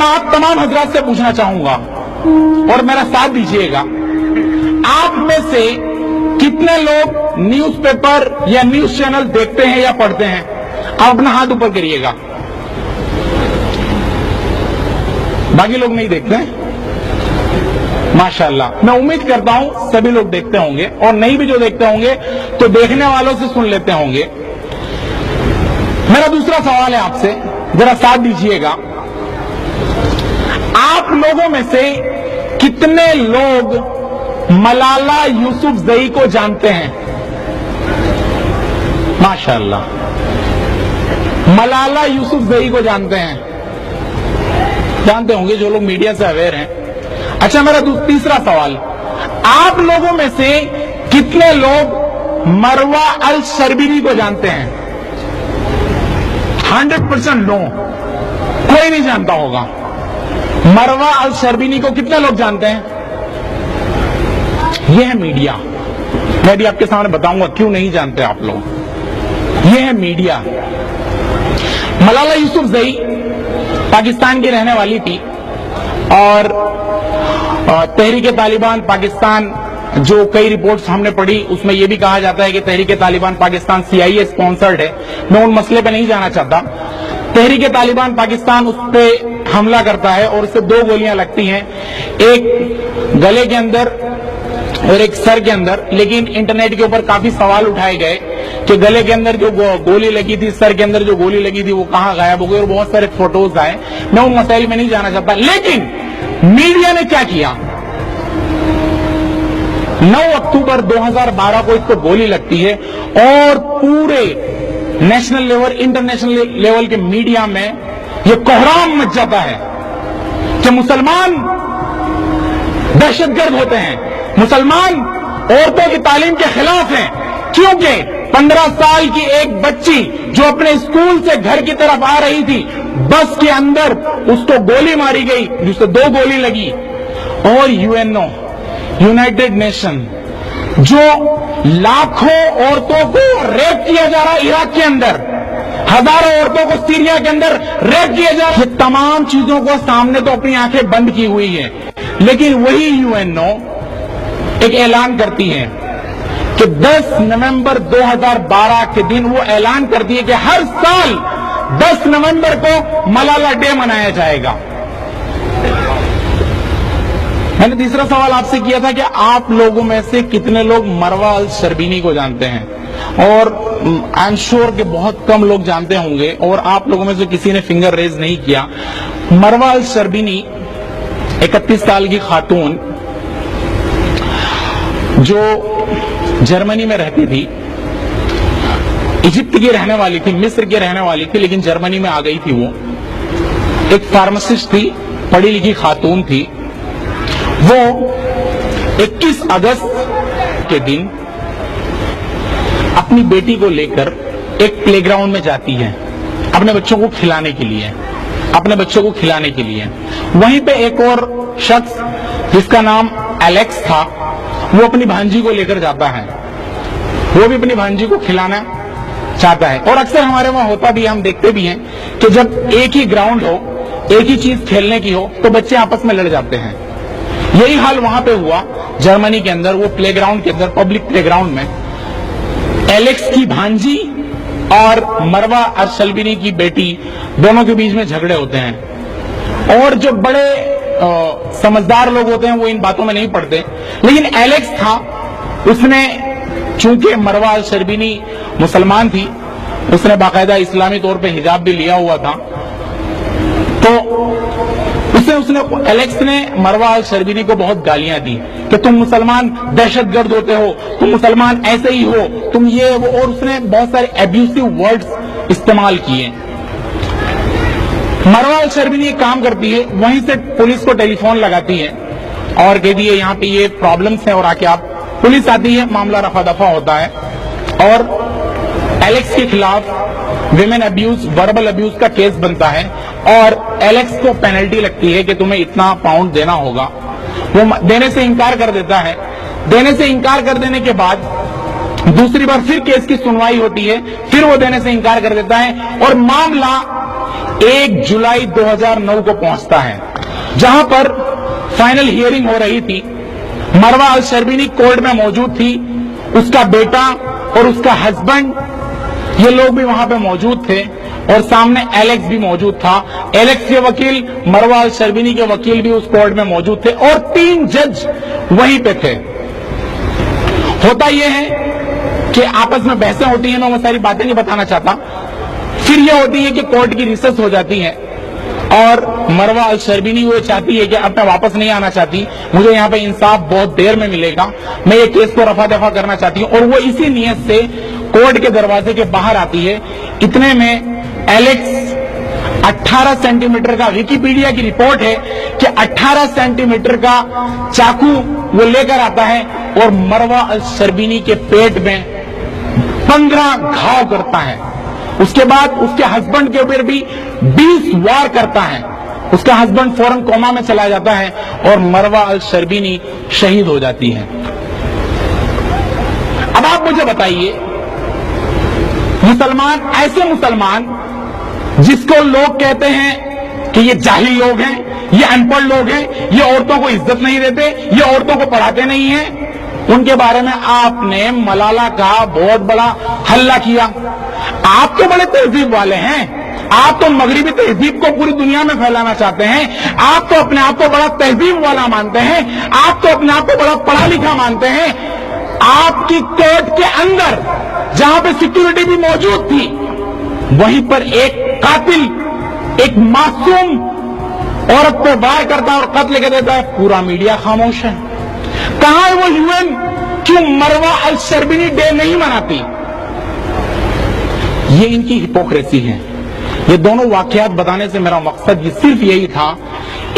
मैं आप तमाम हजरात से पूछना चाहूंगा और मेरा साथ दीजिएगा, आप में से कितने लोग न्यूज़पेपर या न्यूज चैनल देखते हैं या पढ़ते हैं? आप अपना हाथ ऊपर करिएगा। बाकी लोग नहीं देखते हैं? माशाअल्लाह। मैं उम्मीद करता हूं सभी लोग देखते होंगे, और नहीं भी जो देखते होंगे तो देखने वालों से सुन लेते होंगे। मेरा दूसरा सवाल है आपसे, जरा साथ दीजिएगा। आप लोगों में से कितने लोग मलाला यूसुफजई को जानते हैं? माशाअल्लाह, मलाला यूसुफजई को जानते हैं? जानते होंगे जो लोग मीडिया से अवेयर हैं। अच्छा, मेरा तीसरा सवाल, आप लोगों में से कितने लोग मरवा अल शर्बीनी को जानते हैं? 100% नो, कोई नहीं जानता होगा। मरवा अल शर्बीनी को कितने लोग जानते हैं? यह है मीडिया। मैं भी आपके सामने बताऊंगा क्यों नहीं जानते आप लोग। यह है मीडिया। मलाला यूसुफजई पाकिस्तान की रहने वाली थी, और तहरीक तालिबान पाकिस्तान, जो कई रिपोर्ट्स हमने पढ़ी, उसमें यह भी कहा जाता है कि तहरीक तालिबान पाकिस्तान CIA स्पॉन्सर्ड है। मैं उन मसले पे नहीं जाना चाहता। तहरीक तालिबान पाकिस्तान उस पर हमला करता है और उससे 2 गोलियां लगती हैं, एक गले के अंदर और एक सर के अंदर। लेकिन इंटरनेट के ऊपर काफी सवाल उठाए गए कि गले के अंदर जो गोली लगी थी, सर के अंदर जो गोली लगी थी, वो कहां गायब हो गई, और बहुत सारे फोटोज आए। मैं उन मसाइल में नहीं जाना चाहता। लेकिन मीडिया ने क्या किया? 9 अक्टूबर 2012 को इसको गोली लगती है, और पूरे नेशनल लेवल, इंटरनेशनल लेवल के मीडिया में यह कोहराम मच जाता है कि मुसलमान दहशतगर्द होते हैं, मुसलमान औरतों की तालीम के खिलाफ हैं, क्योंकि 15 साल की एक बच्ची जो अपने स्कूल से घर की तरफ आ रही थी, बस के अंदर उसको गोली मारी गई, जिससे 2 गोली लगी। और UNO, यूनाइटेड नेशन, जो लाखों औरतों को रेप किया जा रहा है इराक के अंदर, हजारों औरतों को सीरिया के अंदर रेप किया जा रहा है, तमाम चीजों को सामने तो अपनी आंखें बंद की हुई है। लेकिन वही UNO एक ऐलान करती है कि 10 नवंबर 2012 के दिन वो ऐलान करती है कि हर साल 10 नवंबर को मलाला डे मनाया जाएगा। मैंने तीसरा सवाल आपसे किया था कि आप लोगों में से कितने लोग मरवा अल शर्बीनी को जानते हैं, और आई एम श्योर कि बहुत कम लोग जानते होंगे, और आप लोगों में से किसी ने फिंगर रेज नहीं किया। मरवा अल शर्बीनी 31 साल की खातून जो जर्मनी में रहती थी, इजिप्ट की रहने वाली थी, मिस्र की रहने वाली थी, लेकिन जर्मनी में आ गई थी। वो एक फार्मासिस्ट थी, पढ़ी लिखी खातून थी। वो 21 अगस्त के दिन अपनी बेटी को लेकर एक प्लेग्राउंड में जाती है, अपने बच्चों को खिलाने के लिए, अपने बच्चों को खिलाने के लिए। वहीं पे एक और शख्स जिसका नाम एलेक्स था, वो अपनी भांजी को लेकर जाता है। वो भी अपनी भांजी को खिलाना चाहता है। और अक्सर हमारे वहां होता भी, हम देखते भी हैं कि जब एक ही ग्राउंड हो, एक ही चीज खेलने की हो, तो बच्चे आपस में लड़ जाते हैं। यही हाल वहां पे हुआ जर्मनी के अंदर। वो प्लेग्राउंड के अंदर, पब्लिक प्लेग्राउंड में, एलेक्स की भांजी और मरवा अल शर्बीनी की बेटी, दोनों के बीच में झगड़े होते हैं। और जो बड़े समझदार लोग होते हैं वो इन बातों में नहीं पड़ते, लेकिन एलेक्स था, उसने, चूंकि मरवा अल शर्बीनी मुसलमान थी, उसने बाकायदा इस्लामी तौर पे हिजाब भी लिया हुआ था, तो एलेक्स ने मरवा अल शर्बीनी को बहुत गालियां दी कि तुम मुसलमान दहशतगर्द होते हो, तुम मुसलमान ऐसे ही हो, तुम ये वो, और उसने बहुत सारे एब्यूसिव वर्ड्स इस्तेमाल किए। मरवा अल शर्बीनी एक काम करती है, वहीं से पुलिस को टेलीफोन लगाती है और कहती है यहाँ पे ये प्रॉब्लम्स हैं, और आके आप, पुलिस आती है, मामला रफा दफा होता है, और एलेक्स के खिलाफ विमेन अब्यूज, वर्बल अब्यूज का केस बनता है, और एलेक्स को पेनल्टी लगती है कि तुम्हें इतना पाउंड देना होगा। वो देने से इनकार कर देता है। देने से इनकार कर देने के बाद दूसरी बार फिर केस की सुनवाई होती है, फिर वो देने से इनकार कर देता है, और मामला 1 जुलाई 2009 को पहुंचता है, जहां पर फाइनल हियरिंग हो रही थी। मरवा अल शर्बीनी कोर्ट में मौजूद थी, उसका बेटा और उसका हस्बैंड, ये लोग भी वहां पे मौजूद थे, और सामने एलेक्स भी मौजूद था। एलेक्स के वकील, मरवा अल शर्बीनी के वकील भी उस कोर्ट में मौजूद थे, और 3 जज वहीं पे थे। होता यह है कि आपस में बहसें होती हैं, मैं वो सारी बातें नहीं बताना चाहता। फिर यह होती है कि कोर्ट की रिसेस हो जाती है, और मरवा अल शर्बीनी वो चाहती है कि अब मैं वापस नहीं आना चाहती, मुझे यहाँ पे इंसाफ बहुत देर में मिलेगा, मैं ये केस को रफा दफा करना चाहती हूँ, और वो इसी नियत से कोर्ट के दरवाजे के बाहर आती है। इतने में एलेक्स 18 सेंटीमीटर का, विकिपीडिया की रिपोर्ट है कि 18 सेंटीमीटर का चाकू वो लेकर आता है और मरवा अल शर्बीनी के पेट में 15 घाव करता है। उसके बाद उसके हस्बैंड के ऊपर भी 20 वार करता है। उसका हस्बैंड फौरन कोमा में चला जाता है और मरवा अल शर्बीनी शहीद हो जाती है। अब आप मुझे बताइए, मुसलमान, ऐसे मुसलमान जिसको लोग कहते हैं कि ये जाहिल लोग हैं, ये अनपढ़ लोग हैं, ये औरतों को इज्जत नहीं देते, ये औरतों को पढ़ाते नहीं हैं, उनके बारे में आपने मलाला का बहुत बड़ा हल्ला किया। आप तो बड़े तहजीब वाले हैं, आप तो मगरिबी तहजीब को पूरी दुनिया में फैलाना चाहते हैं, आप तो अपने आप को बड़ा तहजीब वाला मानते हैं, आप तो अपने आप को बड़ा पढ़ा लिखा मानते हैं। आपकी कोर्ट के अंदर जहां पे सिक्योरिटी भी मौजूद थी, वहीं पर एक कातिल, एक मासूम औरत पे वार करता है और कत्ल कर देता है, पूरा मीडिया खामोश है। कहां है वो यूएन? क्यों मरवा अल शर्बीनी डे नहीं मनाती? ये इनकी हिपोक्रेसी है। ये दोनों वाकयात बताने से मेरा मकसद ये सिर्फ यही था,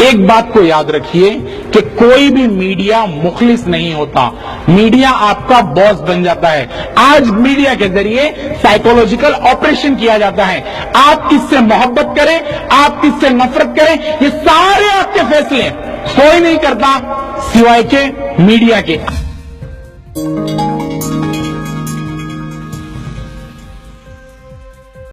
एक बात को याद रखिए कि कोई भी मीडिया मुखलिस नहीं होता, मीडिया आपका बॉस बन जाता है। आज मीडिया के जरिए साइकोलॉजिकल ऑपरेशन किया जाता है। आप किससे मोहब्बत करें, आप किससे नफरत करें, ये सारे आपके फैसले कोई नहीं करता सिवाय के मीडिया के।